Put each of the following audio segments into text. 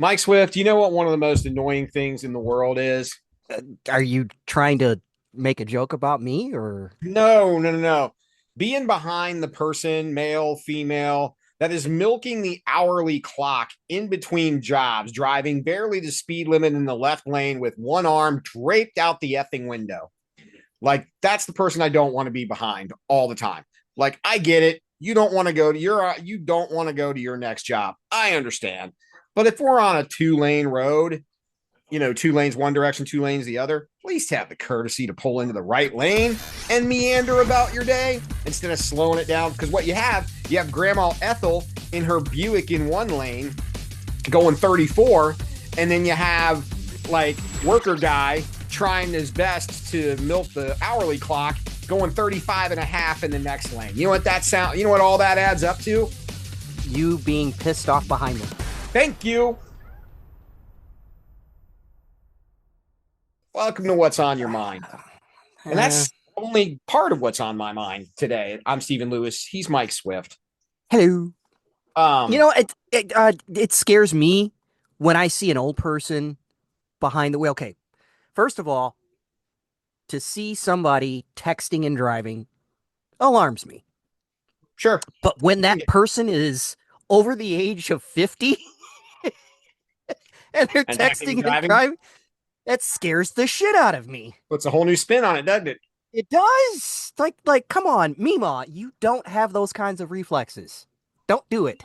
Mike Swift, you know what one of the most annoying things in the world is? Are you trying to make a joke about me or No, no, no, no. Being behind the person, male, female, that is milking the hourly clock in between jobs, driving barely the speed limit in the left lane with one arm draped out the effing window. Like, that's the person I don't want to be behind all the time. Like, I get it. You don't want to go to your next job. I understand. But if we're on a two-lane road, two lanes one direction, two lanes the other, at least have the courtesy to pull into the right lane and meander about your day instead of slowing it down. Because you have Grandma Ethel in her Buick in one lane going 34, and then you have like worker guy trying his best to milk the hourly clock going 35 and a half in the next lane. You know what all that adds up to? you being pissed off behind me? Thank you. Welcome to What's on Your Mind. And Uh, that's only part of what's on my mind today. I'm Stephen Lewis. He's Mike Swift. Hello. Um, It scares me when I see an old person behind the wheel. Okay, first of all, to see somebody texting and driving alarms me. sure. But when that person is over the age of 50 and they're And texting and texting and driving driving, that scares the shit out of me. puts a whole new spin on it, doesn't it? It does. Come on, Mima, you don't have those kinds of reflexes. Don't do it.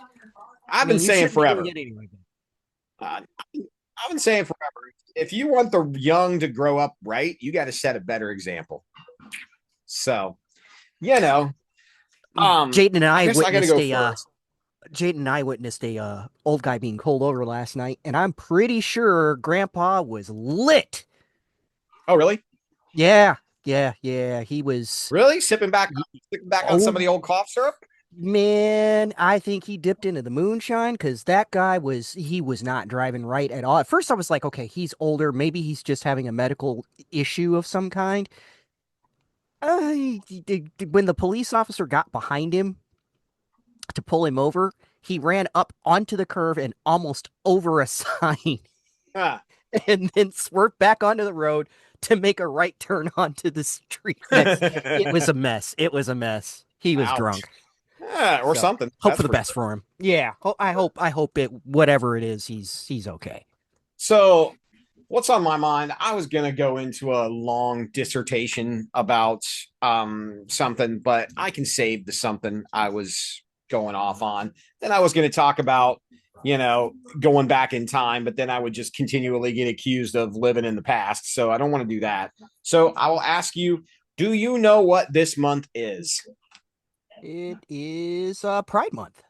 I I've been mean, you saying shouldn't be doing forever. it anyway. Uh, I've been saying forever. If you want the young to grow up right, you got to set a better example. So, you know, Jaden and I I guess I got to witnessed go a first. Jaden and I witnessed a old guy being pulled over last night, and I'm pretty sure Grandpa was lit. Oh, really? Yeah, yeah. He was Really? Sipping back on some of old the old cough syrup? man. I think he dipped into the moonshine because that guy was not driving right at all. At first, I was like, okay, he's older. Maybe he's just having a medical issue of some kind. When the police officer got behind him to pull him over, he ran up onto the curve and almost over a sign Ah, and then swerved back onto the road to make a right turn onto the street next. It was a mess. It was a mess. He was ouch. drunk. Or So something. hope That's for the for best sure. for him. Yeah. I hope it whatever it is, he's okay. So, what's on my mind? I was going to go into a long dissertation about something, but I can save the something I was going off on. Then I was going to talk about, going back in time, but then I would just continually get accused of living in the past. So, I don't want to do that. So, I will ask you, do you know what this month is? It is Pride Month.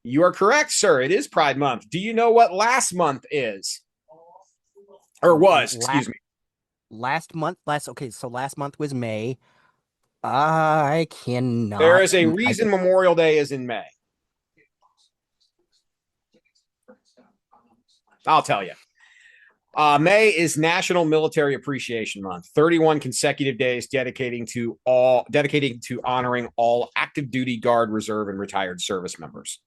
You are correct, sir. It is Pride Month. Do you know what last month is? Or was, excuse Last me. last month, last okay, so last month was May. I There cannot. is a I reason Memorial Day is in May. I'll tell you. May is National Military Appreciation Month. 31 consecutive days dedicating to honoring all active duty guard, reserve, and retired service members.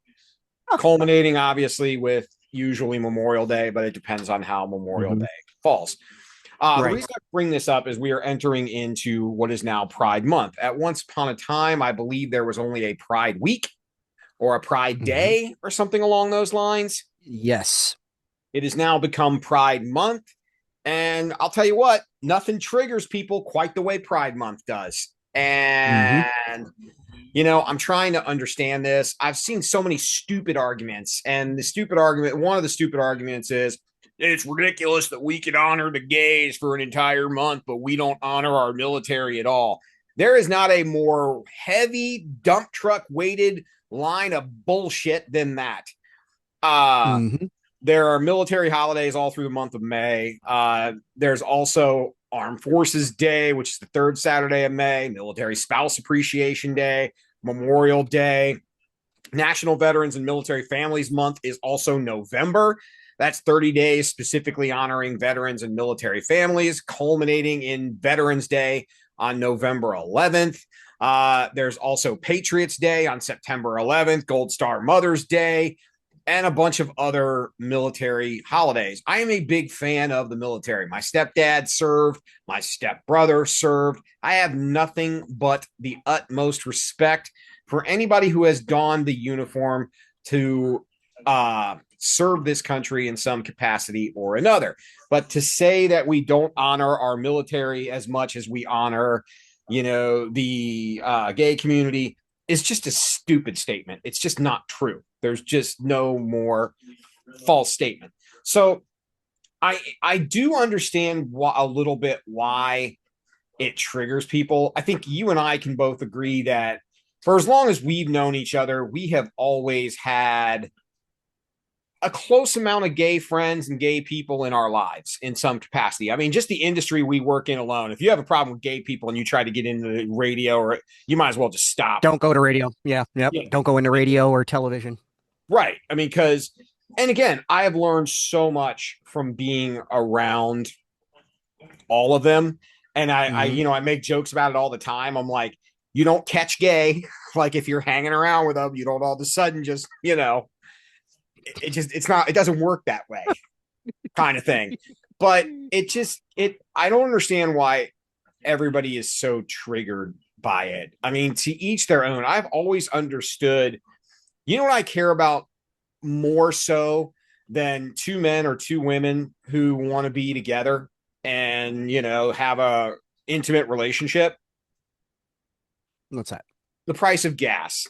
oh, Culminating obviously with usually Memorial Day, but it depends on how Memorial Day mhm, falls. The right. reason I bring this up is we are entering into what is now Pride Month. At once upon a time, I believe there was only a Pride Week or a Pride Mhm. Day or something along those lines. Yes. It has now become Pride Month. And I'll tell you what, nothing triggers people quite the way Pride Month does. Hmm. And, I'm trying to understand this. I've seen so many stupid arguments. And one of the stupid arguments is it's ridiculous that we can honor the gays for an entire month, but we don't honor our military at all. There is not a more heavy dump truck weighted line of bullshit than that. Uh, Hmm. there are military holidays all through the month of May. There's also Armed Forces Day, which is the third Saturday of May, Military Spouse Appreciation Day, Memorial Day. National Veterans and Military Families Month is also November. That's 30 days specifically honoring veterans and military families, culminating in Veterans Day on November 11th. There's also Patriots Day on September 11th, Gold Star Mother's Day, and a bunch of other military holidays. I am a big fan of the military. My stepdad served, my stepbrother served. I have nothing but the utmost respect for anybody who has donned the uniform to serve this country in some capacity or another. But to say that we don't honor our military as much as we honor, the gay community is just a stupid statement. It's just not true. There's just no more false statement. So I do understand a little bit why it triggers people. I think you and I can both agree that for as long as we've known each other, we have always had a close amount of gay friends and gay people in our lives in some capacity. I mean, just the industry we work in alone. If you have a problem with gay people and you try to get into the radio, or you might as well just stop. Don't go to radio. Yeah. Yep. Yeah. Don't go into radio or television. Right. I mean, because, and again, I have learned so much from being around all of them. And Mm-hmm. I make jokes about it all the time. I'm like, you don't catch gay. Like if you're hanging around with them, you don't all of a sudden just, it doesn't work that way kind of thing. But I don't understand why everybody is so triggered by it. I mean, to each their own. I've always understood, what I care about more so than two men or two women who want to be together and, have a intimate relationship? What's that? The price of gas,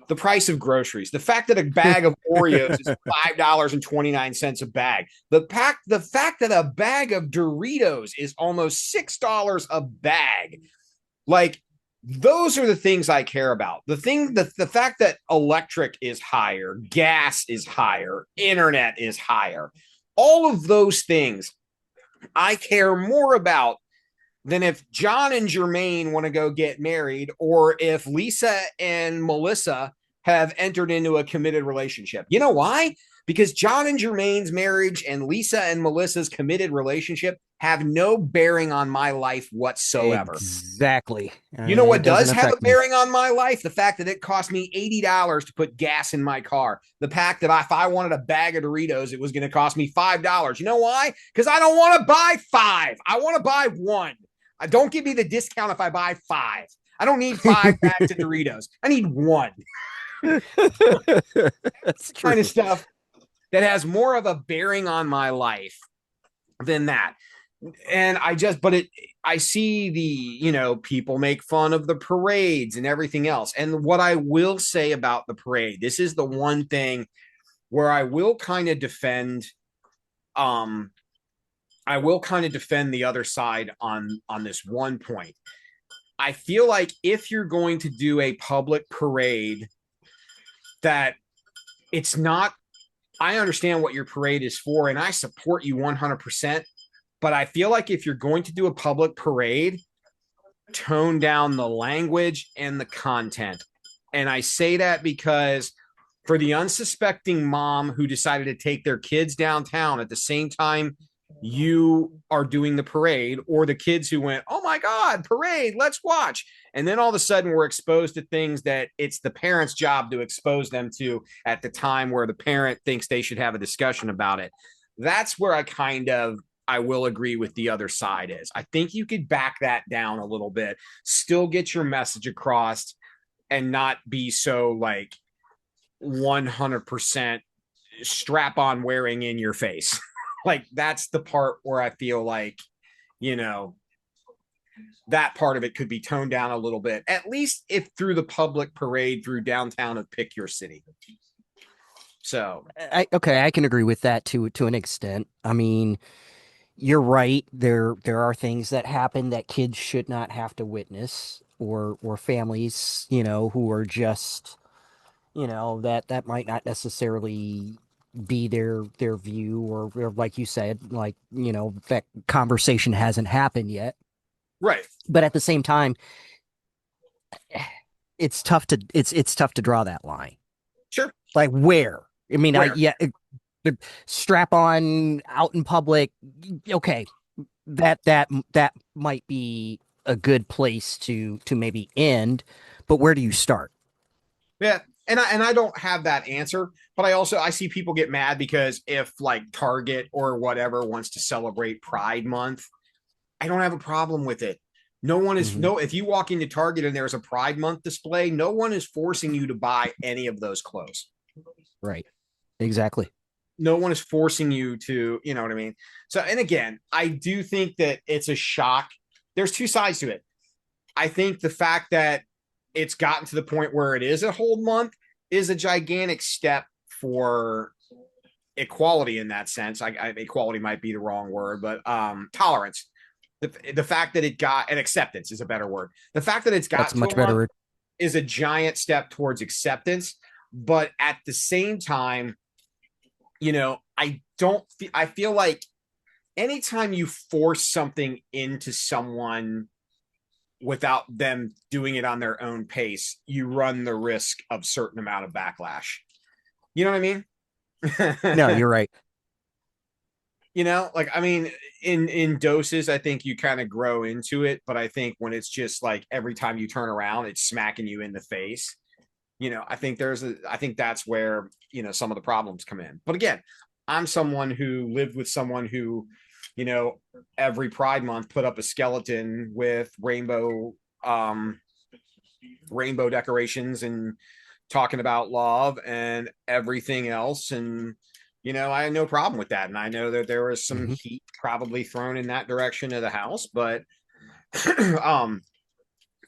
the price of groceries, the fact that a bag of Oreos is $5.29 a bag, the fact that a bag of Doritos is almost $6 a bag. Like, those are the things I care about. The fact that electric is higher, gas is higher, internet is higher. All of those things I care more about than if John and Jermaine want to go get married or if Lisa and Melissa have entered into a committed relationship. You know why? Because John and Jermaine's marriage and Lisa and Melissa's committed relationship have no bearing on my life whatsoever. Exactly. You know what It doesn't does have a affect me. bearing on my life? The fact that it cost me $80 to put gas in my car. The fact that if I wanted a bag of Doritos, it was going to cost me $5. You know why? Because I don't want to buy five. I want to buy one. Don't give me the discount if I buy five. I don't need five bags of Doritos. I need one. That's Kind of true. stuff that has more of a bearing on my life than that. And I see the, people make fun of the parades and everything else. And what I will say about the parade, this is the one thing where um, I will kind of defend the other side on this one point. I feel like if you're going to do a public parade, that it's not, I understand what your parade is for and I support you 100%. But I feel like if you're going to do a public parade, tone down the language and the content. And I say that because for the unsuspecting mom who decided to take their kids downtown at the same time you are doing the parade, or the kids who went, oh my God, parade, let's watch. And then all of a sudden we're exposed to things that it's the parent's job to expose them to at the time where the parent thinks they should have a discussion about it. That's where I will agree with the other side is. I think you could back that down a little bit, still get your message across and not be so like 100% strap on wearing in your face. Like that's the part where I feel like, you know, that part of it could be toned down a little bit, at least if through the public parade through downtown of pick your city. So, Okay, I can agree with that to an extent. I mean, you're right. There are things that happen that kids should not have to witness, or families, who are just, that might not necessarily be their view, or like you said, like, that conversation hasn't happened yet. right. But at the same time, it's tough to draw that line. Sure. Like where? I mean, Where? the strap on out in public. Okay, that might be a good place to maybe end, but where do you start? Yeah. And I don't have that answer, but I see people get mad because if like Target or whatever wants to celebrate Pride Month, I don't have a problem with it. No one is Hmm. no if you walk into Target and there's a Pride Month display, no one is forcing you to buy any of those clothes. Right. Exactly. No one is forcing you to, you know what I mean? So, and again, I do think that it's a shock. There's two sides to it. I think the fact that it's gotten to the point where it is a whole month is a gigantic step for equality in that sense. Equality might be the wrong word, but tolerance. The fact that it got and acceptance is a better word. The fact that it's That's gotten a to much a month better. is a giant step towards acceptance. But at the same time, I feel like anytime you force something into someone without them doing it on their own pace, you run the risk of certain amount of backlash. You know what I No, mean? you're right. Like I mean, in doses, I think you kind of grow into it, but I think when it's just like every time you turn around, it's smacking you in the face. I think that's where some of the problems come in. But again, I'm someone who lived with someone who, you know, every Pride Month put up a skeleton with rainbow decorations and talking about love and everything else. And, I had no problem with that. And I know that there was some Hmm. heat probably thrown in that direction of the house, but, um,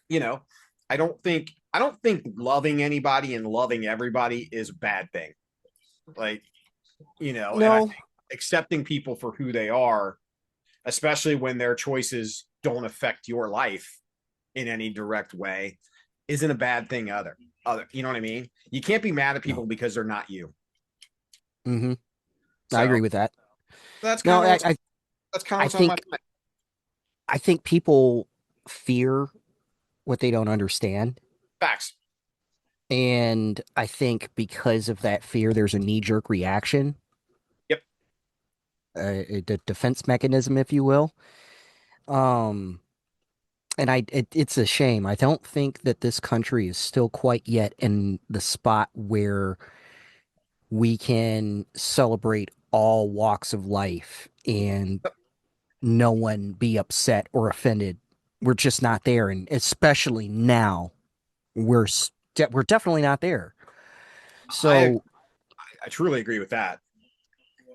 you know, I don't think loving anybody and loving everybody is a bad thing. Like, and I No, think accepting people for who they are, especially when their choices don't affect your life in any direct way, isn't a bad thing you know what I mean? You can't be mad at no. people because they're not you. Hmm. I So agree with that. that's No, kind of I what's on my think mind. people fear what they don't understand. Facts. And I think because of that fear, there's a knee-jerk reaction, Yep. a defense mechanism, if you will. Um, and it's a shame. I don't think that this country is still quite yet in the spot where we can celebrate all walks of life and no one be upset or offended. We're just not there, and especially now, we're definitely not there. I So, I truly agree with that.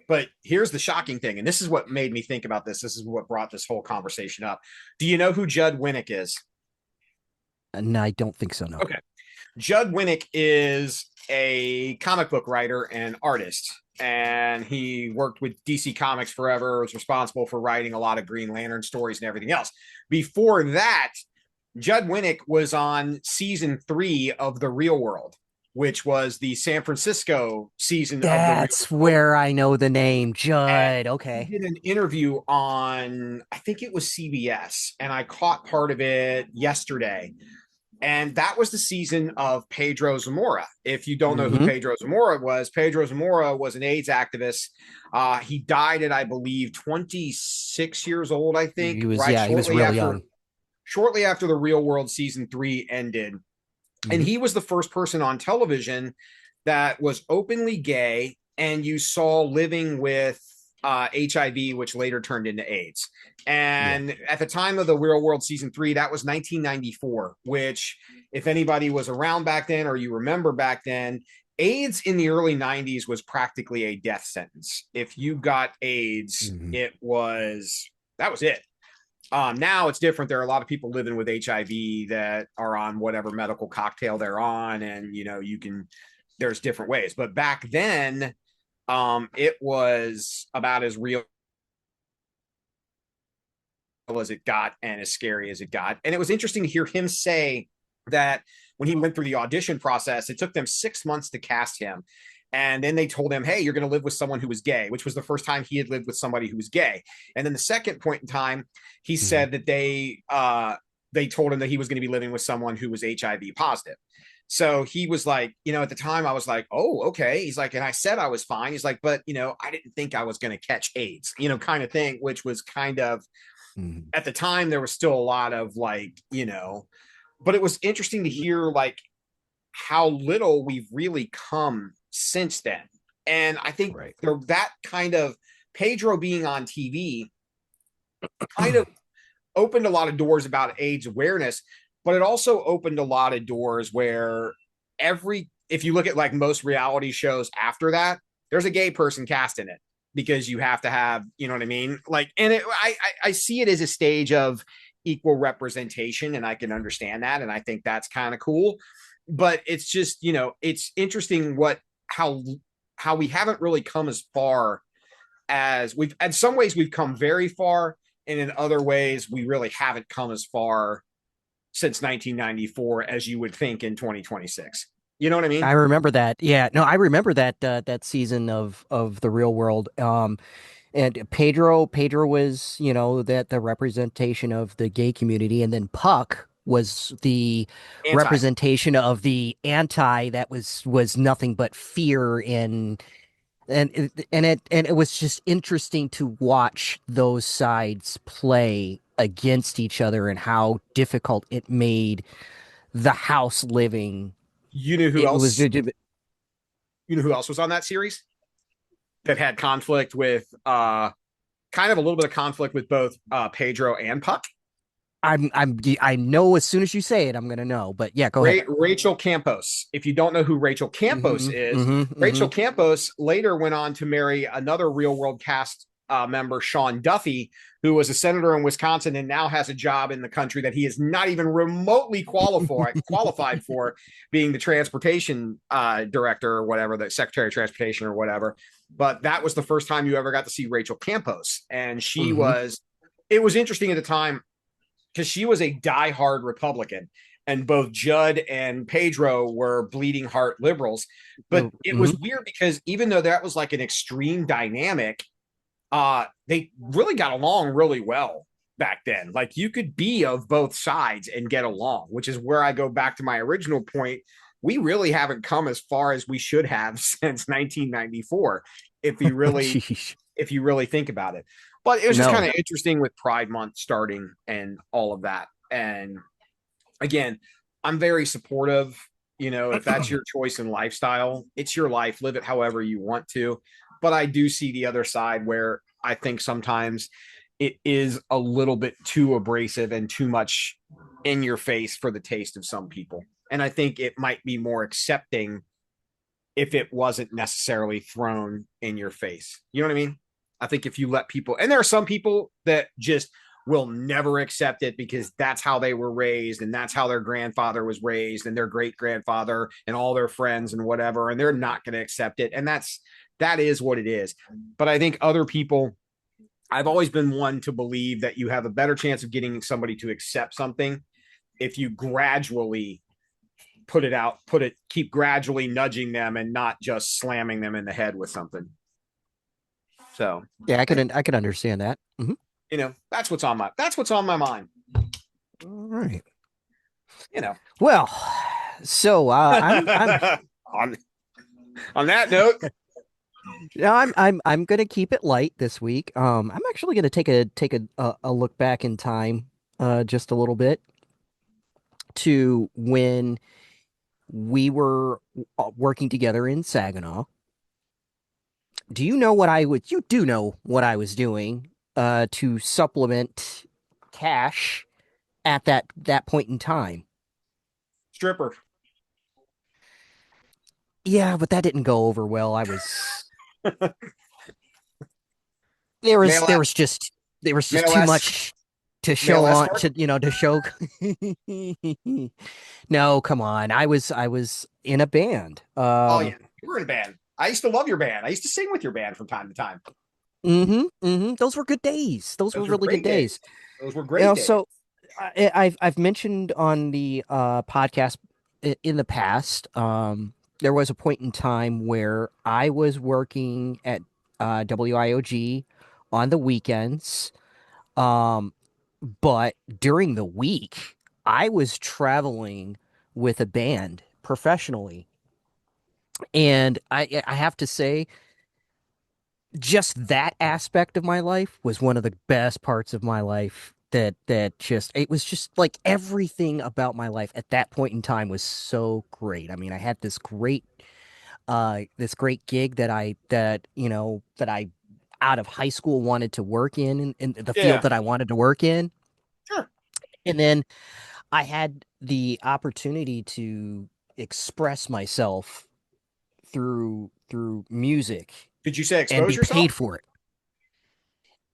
But here's the shocking thing, and this is what made me think about this. This is what brought this whole conversation up. Do you know who Judd Winnick is? no, I don't think so. No. Okay. Judd Winnick is a comic book writer and artist, and he worked with DC Comics forever, was responsible for writing a lot of Green Lantern stories and everything else. Before that, Judd Winnick was on season 3 of The Real World, which was the San Francisco season of The Real That's World. where I know the name And Judd. he Okay. did an interview on, I think it was CBS, and I caught part of it yesterday. And that was the season of Pedro Zamora. If you don't know who Hmm. Pedro Zamora was an AIDS activist. He died at, I believe, 26 years old, I think, right He was real young. shortly after the Real World season 3 ended. And Hmm. he was the first person on television that was openly gay and you saw living with HIV, which later turned into AIDS. Yeah. And at the time of the Real World season 3, that was 1994, which, if anybody was around back then or you remember back then, AIDS in the early 90s was practically a death sentence. If you got AIDS, Hmm. that was it. Now it's different. There are a lot of people living with HIV that are on whatever medical cocktail they're on, and there's different ways. But back then, it was about as real as it got and as scary as it got. And it was interesting to hear him say that when he went through the audition process, it took them 6 months to cast him. And then they told him, hey, you're going to live with someone who was gay, which was the first time he had lived with somebody who was gay. And then the second point in time, he Hmm. said that they told him that he was going to be living with someone who was HIV positive. So he was like, at the time I was like, oh, okay. He's like, and I said I was fine. He's like, but I didn't think I was going to catch AIDS, kind of thing, which was kind of, Hmm. at the time there was still a lot of like, but it was interesting to hear like how little we've really come since then. And I think Right. that kind of Pedro being on TV kind of opened a lot of doors about AIDS awareness, but it also opened a lot of doors where if you look at like most reality shows after that, there's a gay person cast in it because you have to have, you know what I mean? Like, and I see it as a stage of equal representation, and I can understand that, and I think that's kind of cool. But it's just, it's interesting how we haven't really come as far as we've in some ways we've come very far, and in other ways we really haven't come as far since 1994 as you would think in 2026. You know what I I mean? remember that. Yeah, no, I remember that season of the Real World. And Pedro was, that the representation of the gay community, and then Puck was the Anti. representation of the anti that was nothing but fear and it was just interesting to watch those sides play against each other and how difficult it made the house living. You know who It was else? You know who else was on that series that had conflict with kind of a little bit of conflict with both Pedro and Puck? I know as soon as you say it, I'm gonna know. But yeah, go ahead. Rachel Campos. If you don't know who Rachel Campos Hmm. is, Hmm. Rachel Hmm. Campos later went on to marry another Real World cast member, Sean Duffy, who was a senator in Wisconsin and now has a job in the country that he is not even remotely qualified for, being the transportation director or whatever, the secretary of transportation or whatever. But that was the first time you ever got to see Rachel Campos, and she Hmm. was. It was interesting at the time because she was a diehard Republican, and both Judd and Pedro were bleeding heart liberals. But it Hmm. was weird because even though that was like an extreme dynamic, they really got along really well back then. Like you could be of both sides and get along, which is where I go back to my original point. We really haven't come as far as we should have since 1994, if you really Jeez. if you really think about it. But it was just kind No. of interesting with Pride Month starting and all of that. And again, I'm very supportive. If that's your choice and lifestyle, it's your life. Live it however you want to. But I do see the other side where I think sometimes it is a little bit too abrasive and too much in your face for the taste of some people. And I think it might be more accepting if it wasn't necessarily thrown in your face. You know what I mean? I think if you let people, and there are some people that just will never accept it because that's how they were raised and that's how their grandfather was raised and their great grandfather and all their friends and whatever, and they're not going to accept it. And that is what it is. But I think other people, I've always been one to believe that you have a better chance of getting somebody to accept something if you gradually keep gradually nudging them and not just slamming them in the head with something. So, Yeah, I could understand that. that's what's on my mind. All right. You know. Well, so I'm on on that note, now I'm gonna keep it light this week. I'm actually gonna take a look back in time, just a little bit to when we were working together in Saginaw. Do you know what I would? You do know what I was doing, to supplement cash at that point in time. stripper, Yeah, but that didn't go over well. There was male there was just there was just male too s much to show male on escort. to show. No, come on. I was in a band. Oh yeah, you were in a band. I used to love your band. I used to sing with your band from time to time. Those were good days. Those were Those were really good great days. days. Those were great days. So I've mentioned on the podcast in the past. There was a point in time where I was working at WIOG on the weekends. Um, but during the week, I was traveling with a band professionally, and I have to say, just that aspect of my life was one of the best parts of my life that just it was just like everything about my life at that point in time was so great. I mean, I had this great gig that I out of high school wanted to work in the field Yeah, that I wanted to work in. sure. And then I had the opportunity to express myself through music Did you say and expose be yourself? paid for it.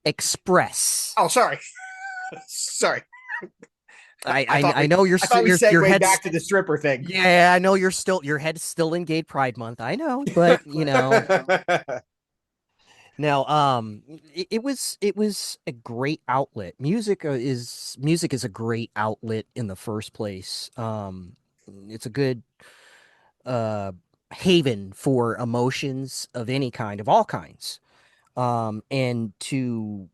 Express. Oh, sorry. Sorry. I I thought I, I we know I thought we your segued head's back to the stripper thing. yeah, I know your head's still in Gay Pride Month. I know, but now it was a great outlet. Music is a great outlet in the first place. It's a good uh haven for emotions of any kind, of all kinds. And to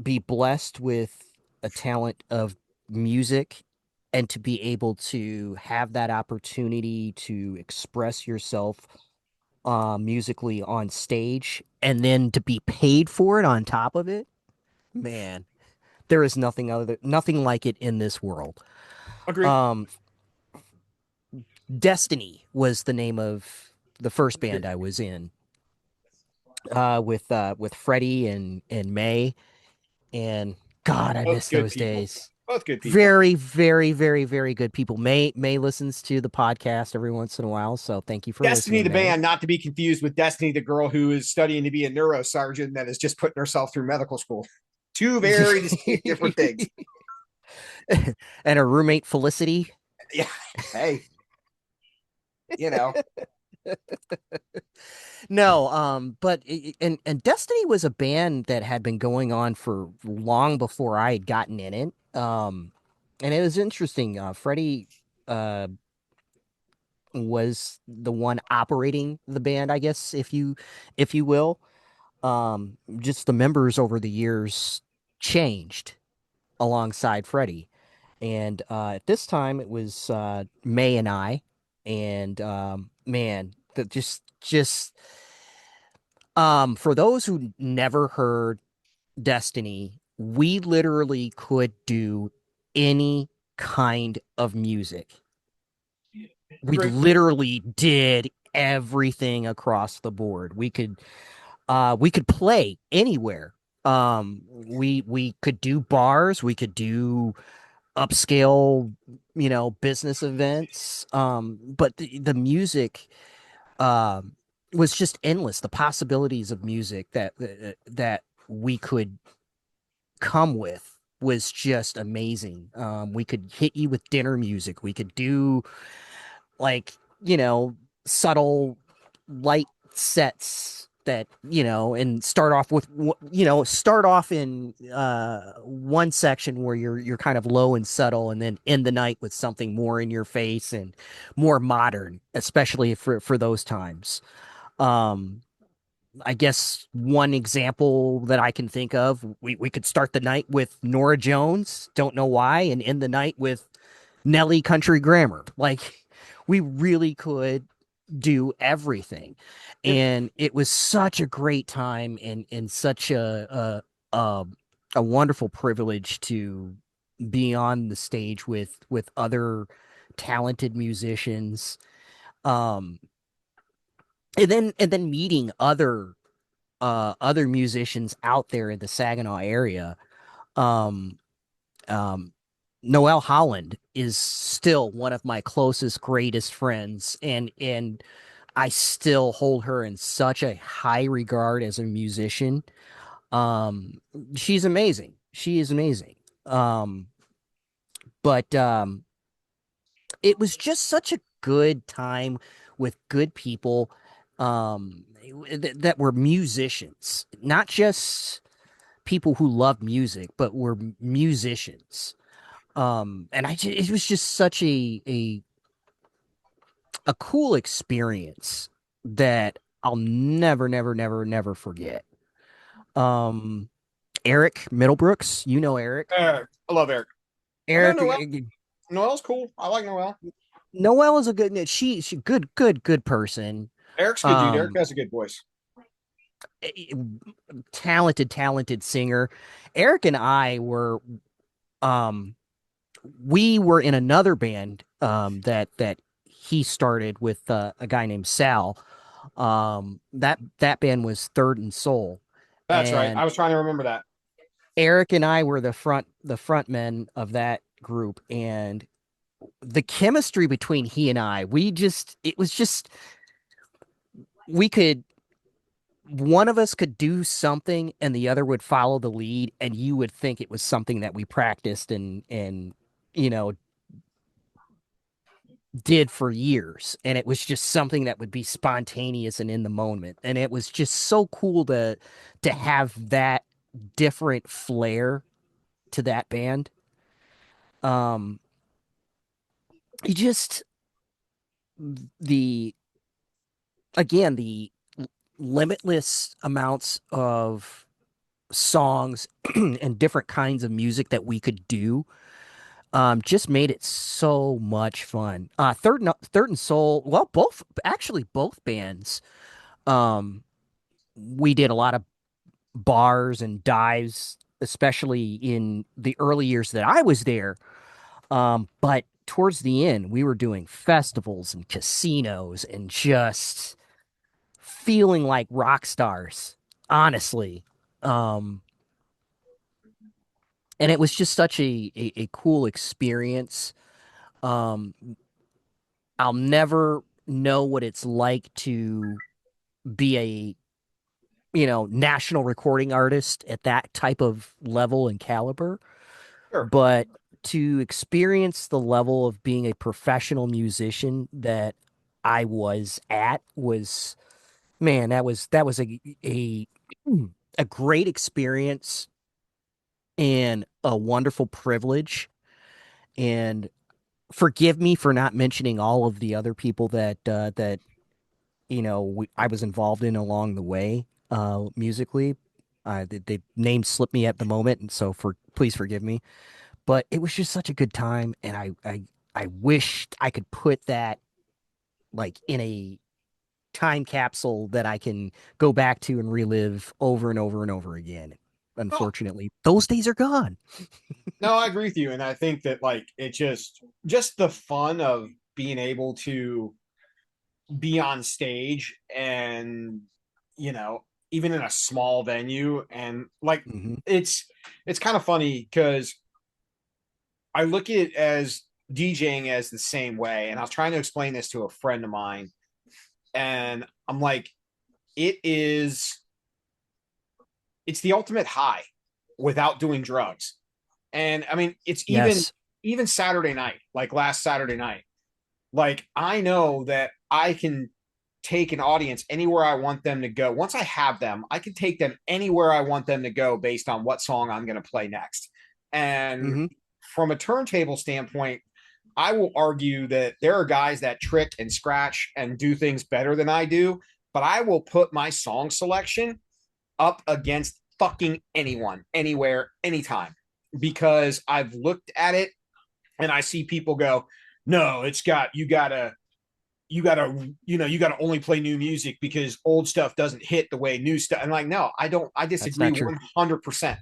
be blessed with a talent of music and to be able to have that opportunity to express yourself musically on stage and then to be paid for it on top of it, man, there is nothing like it in this world. Agreed. Um, Destiny was the name of the first band Agreed. I was in, with Freddie and May, and God, I Both miss good those people. days. Both good people. Very, very, very, very good people. May listens to the podcast every once in a while, so thank you for Destiny listening, the May. band, not to be confused with Destiny the girl who is studying to be a neurosurgeon that is just putting herself through medical school. Two very distinct different things. And her roommate Felicity. Yeah. Hey, you know. No, but and Destiny was a band that had been going on for long before I had gotten in it. And it was interesting. Freddie uh was the one operating the band, I guess, if you will. Just the members over the years changed alongside Freddie. And at this time, it was May and I. And man, that just for those who never heard Destiny, we literally could do any kind of music. We Agreed. literally did everything across the board. We could play anywhere. We could do bars, we could do upscale, business events. But the music was just endless. The possibilities of music that we could come with was just amazing. We could hit you with dinner music. We could do like, you know, subtle light sets that, and start off in one section where you're kind of low and subtle and then end the night with something more in your face and more modern, especially for those times. Um I guess one example that I can think of, we could start the night with Nora Jones, don't know why, and end the night with Nelly Country Grammar. Like we really could do everything. Yeah. And it was such a great time and such a wonderful privilege to be on the stage with other talented musicians. Um and then meeting other musicians out there in the Saginaw area. Um, um, Noelle Holland is still one of my closest, greatest friends, and I still hold her in such a high regard as a musician. Um, she's amazing. She is amazing. Um, but it was just such a good time with good people that were musicians, not just people who love music, but were musicians. And it was just such a cool experience that I'll never, never, never, never forget. Um, Eric Middlebrooks, you know Eric. I love Eric. I know Eric, Noel. Noel's cool. I like Noel. Noelle is a she good person. Eric's good dude. Eric Um, has a good voice. talented singer. Eric and I were Um, we were in another band that he started with a guy named Sal. That band was Third and Soul, That's right. and I was trying to remember that. Eric and I were the front men of that group, and the chemistry between he and I, it was just we could one of us could do something and the other would follow the lead, and you would think it was something that we practiced and you know did for years, and it was just something that would be spontaneous and in the moment, and it was just so cool to have that different flair to that band. um you just the again the limitless amounts of songs and different kinds of music that we could do just made it so much fun. Third and Soul, well, both bands. We did a lot of bars and dives, especially in the early years that I was there. But towards the end, we were doing festivals and casinos and just feeling like rock stars, honestly. Um, and it was just such a cool experience. Um, I'll never know what it's like to be a national recording artist at that type of level and caliber, Sure. but to experience the level of being a professional musician that I was at was, man, that was a a great experience and a wonderful privilege. And forgive me for not mentioning all of the other people that I was involved in along the way, musically. The names slip me at the moment, and so please forgive me. But it was just such a good time, and I wished I could put that like in a time capsule that I can go back to and relive over and over and over again. No, Unfortunately, those days are gone. no, I agree with you, and I think that like it just the fun of being able to be on stage and you know even in a small venue and like Hmm. it's it's kind of funny because I look at it as DJing as the same way, and I was trying to explain this to a friend of mine, and I'm like, it is it's the ultimate high without doing drugs. And I mean, it's Yes. even Saturday night, like last Saturday night. Like I know that I can take an audience anywhere I want them to go. Once I have them, I can take them anywhere I want them to go based on what song I'm going to play next. And Hmm. from a turntable standpoint, I will argue that there are guys that trick and scratch and do things better than I do, but I will put my song selection up against fucking anyone, anywhere, anytime, because I've looked at it and I see people go, no, it's got, you gotta only play new music because old stuff doesn't hit the way new stuff. And like, no, I don't, I That's disagree not true. 100%.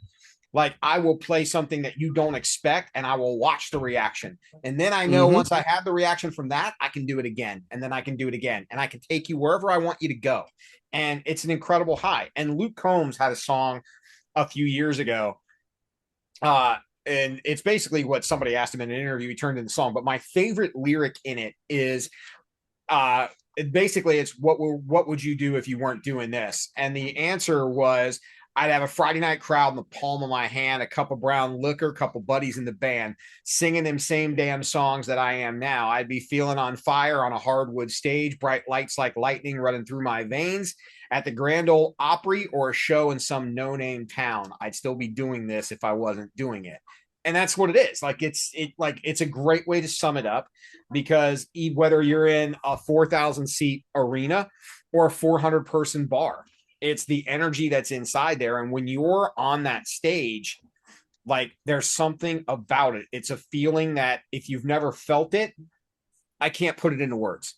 Like I will play something that you don't expect and I will watch the reaction. And then I know Hmm. once I have the reaction from that, I can do it again. And then I can do it again. And I can take you wherever I want you to go. And it's an incredible high. And Luke Combs had a song a few years ago. Uh, and it's basically what somebody asked him in an interview. He turned in the song. But my favorite lyric in it is uh basically it's what would you do if you weren't doing this, and the answer was I'd have a Friday night crowd in the palm of my hand, a cup of brown liquor, a couple buddies in the band singing them same damn songs that I am now. I'd be feeling on fire on a hardwood stage, bright lights like lightning running through my veins at the Grand Ole Opry or a show in some no-name town. I'd still be doing this if I wasn't doing it. And that's what it is. Like it's a great way to sum it up, because whether you're in a 4,000 seat arena or a 400 person bar, it's the energy that's inside there. And when you're on that stage, like there's something about it. It's a feeling that if you've never felt it, I can't put it into words.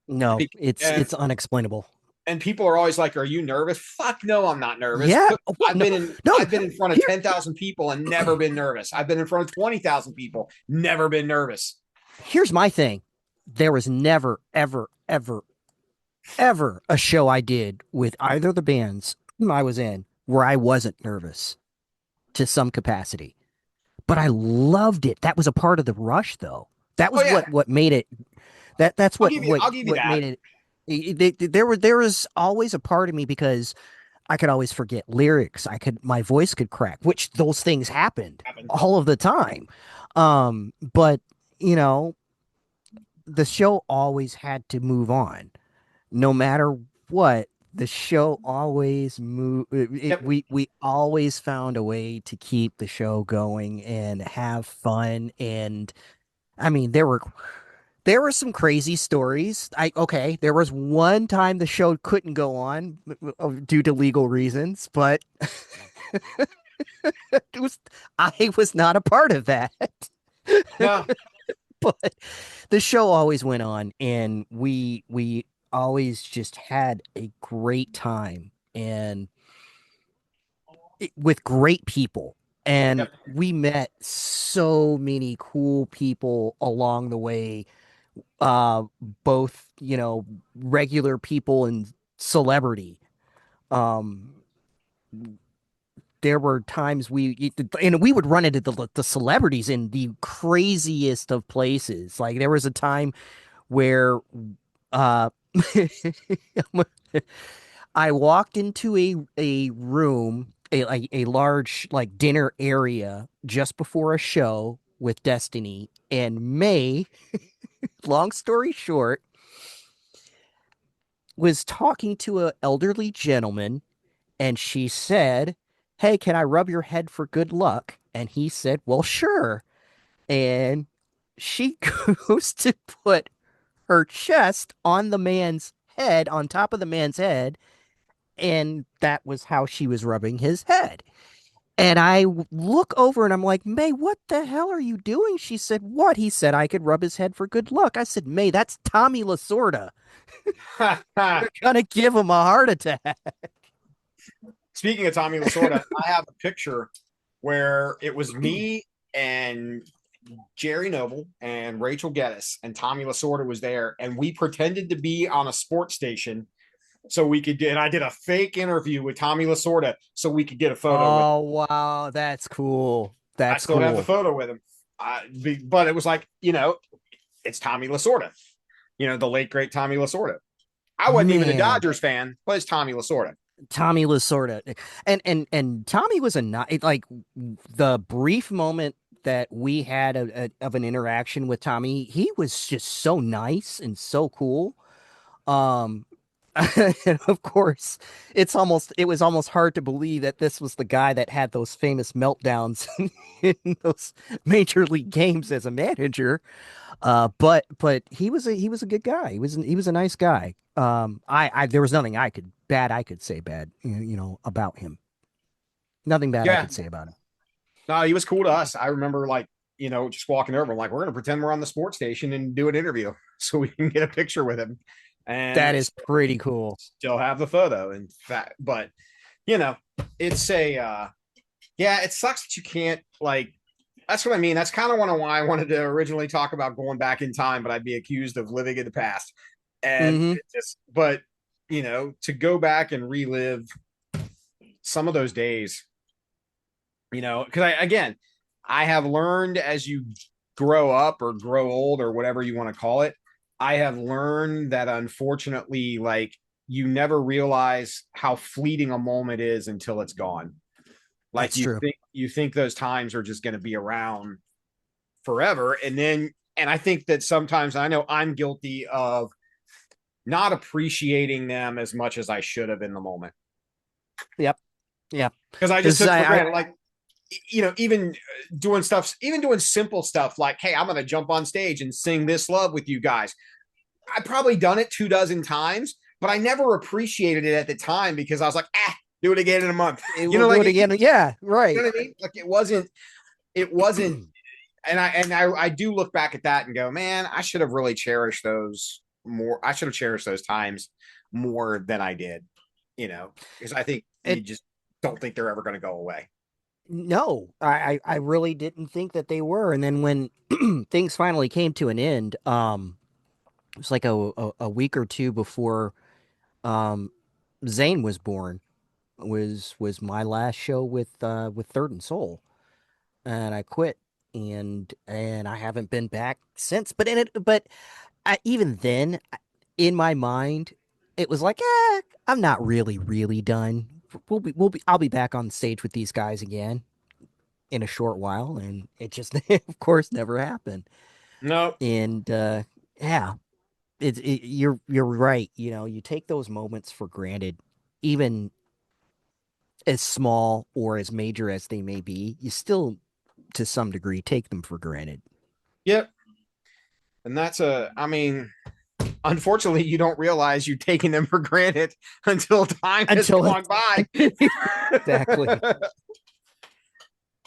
No, it's And it's unexplainable. and people are always like, "Are you nervous?" Fuck no, I'm not nervous. Yeah. Well, I've no, been in no. I've been in front of Here, 10,000 people and never been nervous. I've been in front of 20,000 people, never been nervous. here's my thing. There was never, ever, ever, ever a show I did with either of the bands I was in where I wasn't nervous to some capacity. But I loved it. That was a part of the rush, though. That Oh was yeah, what made it. That's I'll give you what that. made it. There was always a part of me because I could always forget lyrics. My voice could crack, which those things happened Happened. all of the time. But you know, the show always had to move on, no matter what. The show always Yep. we always found a way to keep the show going and have fun. And I mean, there were some crazy stories. There was one time the show couldn't go on due to legal reasons, but it was I was not a part of that. No. But the show always went on, and we always just had a great time, and with great people. And Yep. we met so many cool people along the way, both, regular people and celebrity. Um, there were times we would run into the celebrities in the craziest of places. Like there was a time where uh I walked into a room, a large like dinner area just before a show with Destiny, and May, long story short, was talking to an elderly gentleman, and she said, "Hey, can I rub your head for good luck?" And he said, "Well, sure." And she goes to put her chest on the man's head, on top of the man's head, and that was how she was rubbing his head. And I look over and I'm like, "May, what the hell are you doing?" She said, "What?" He said, "I could rub his head for good luck." I said, "May, that's Tommy Lasorda. You're gonna give him a heart attack." Speaking of Tommy Lasorda, I have a picture where it was me and Jerry Noble and Rachel Geddes, and Tommy Lasorda was there, and we pretended to be on a sports station so we could get. And I did a fake interview with Tommy Lasorda so we could get a photo with him. Oh, wow, that's cool. I That's still have the cool. photo with him, but it was like it's Tommy Lasorda, the late great Tommy Lasorda. I wasn't even a Man, Dodgers fan, but it's Tommy Lasorda. Tommy Lasorda. And Tommy was a not like the brief moment that we had of an interaction with Tommy, he was just so nice and so cool. Um, and of course, it was almost hard to believe that this was the guy that had those famous meltdowns in those major league games as a manager. But he was a good guy. He was a nice guy. I there was nothing I could say bad, about him. Nothing bad I Yeah, could say about him. no, he was cool to us. I remember just walking over. I'm like, we're gonna pretend we're on the sports station and do an interview so we can get a picture with him. And That is pretty cool. still have the photo. In fact, but you know, it's a yeah, it sucks that you can't like. That's what I mean. That's kind of one of why I wanted to originally talk about going back in time, but I'd be accused of living in the past. And Hmm. it just, but to go back and relive some of those days, because again, I have learned as you grow up or grow old or whatever you want to call it, I have learned that unfortunately, like you never realize how fleeting a moment is until it's gone. Like That's true. you think those times are just going to be around forever, and I think that sometimes I know I'm guilty of not appreciating them as much as I should have in the moment Yep. Yep. because I just Because took for I granted, like even even doing simple stuff like, hey, I'm going to jump on stage and sing This Love with you guys. I probably done it 2 dozen times, but I never appreciated it at the time because I was like, do it again in a month. will do Like it again. Yeah. you Right. know what I mean? Like it wasn't, and I do look back at that and go, man, I should have really cherished those more. I should have cherished those times more than I did, because I think you It just don't think they're ever going to go away. No, I really didn't think that they were. And then when things finally came to an end, it was like a week or two before um Zane was born. Was my last show with Third and Soul, and I quit, and I haven't been back since. Even then, in my mind, it was like, I'm not really done. I'll be back on stage with these guys again in a short while, and it just, of course, never happened. No, And yeah, you're right. You take those moments for granted, even as small or as major as they may be. You still, to some degree, take them for granted yep. And I mean, unfortunately, you don't realize you're taking them for granted until time has until gone by. exactly.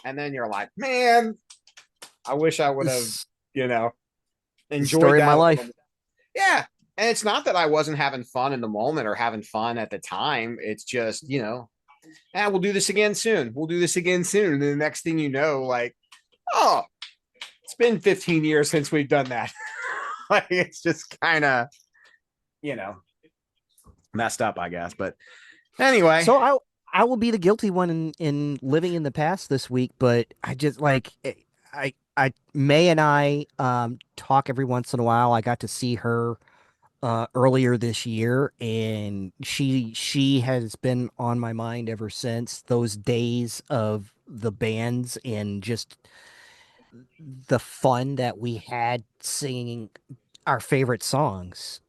And then you're like, man, I wish I would have, This you know, the enjoyed story of my that a little life. more. Yeah. And it's not that I wasn't having fun in the moment or having fun at the time. It's just, we'll do this again soon. We'll do this again soon. And then the next thing you know, like, oh, it's been 15 years since we've done that. Like, it's just kind of, you know, messed up, I guess. But anyway, So I will be the guilty one in living in the past this week, but I just like I May and I talk every once in a while. I got to see her earlier this year, and she has been on my mind ever since. Those days of the bands and just the fun that we had singing our favorite songs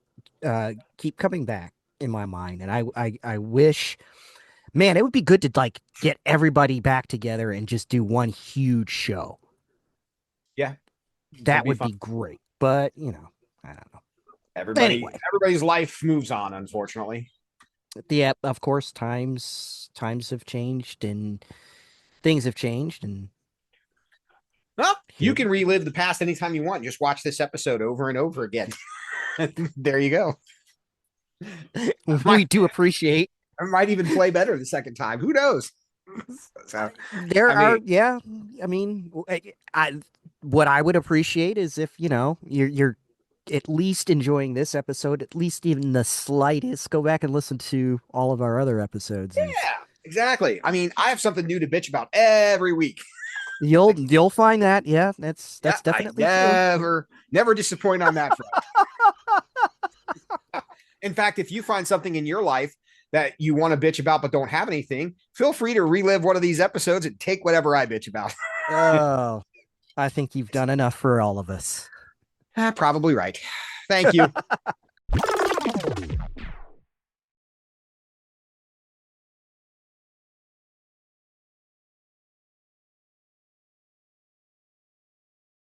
keep coming back in my mind. And I wish, man, it would be good to like get everybody back together and just do one huge show. yeah, that'd That be would fun. be great. But, I don't know. Everybody's life moves on, unfortunately. Yeah, of course, times have changed and things have changed, and Well, you here can relive the past anytime you want. Just watch this episode over and over again. There you go. I might, we do appreciate. I might even play better the second time. Who knows? So, There I mean, are, yeah. I mean, what I would appreciate is if you're at least enjoying this episode, at least even the slightest. Go back and listen to all of our other episodes, and yeah, exactly. I mean, I have something new to bitch about every week. you'll find that. Yeah, Yeah, that's I definitely true. never disappoint on that front. In fact, if you find something in your life that you want to bitch about but don't have anything, feel free to relive one of these episodes and take whatever I bitch about. Oh, I think you've done enough for all of us. Probably right. Thank you.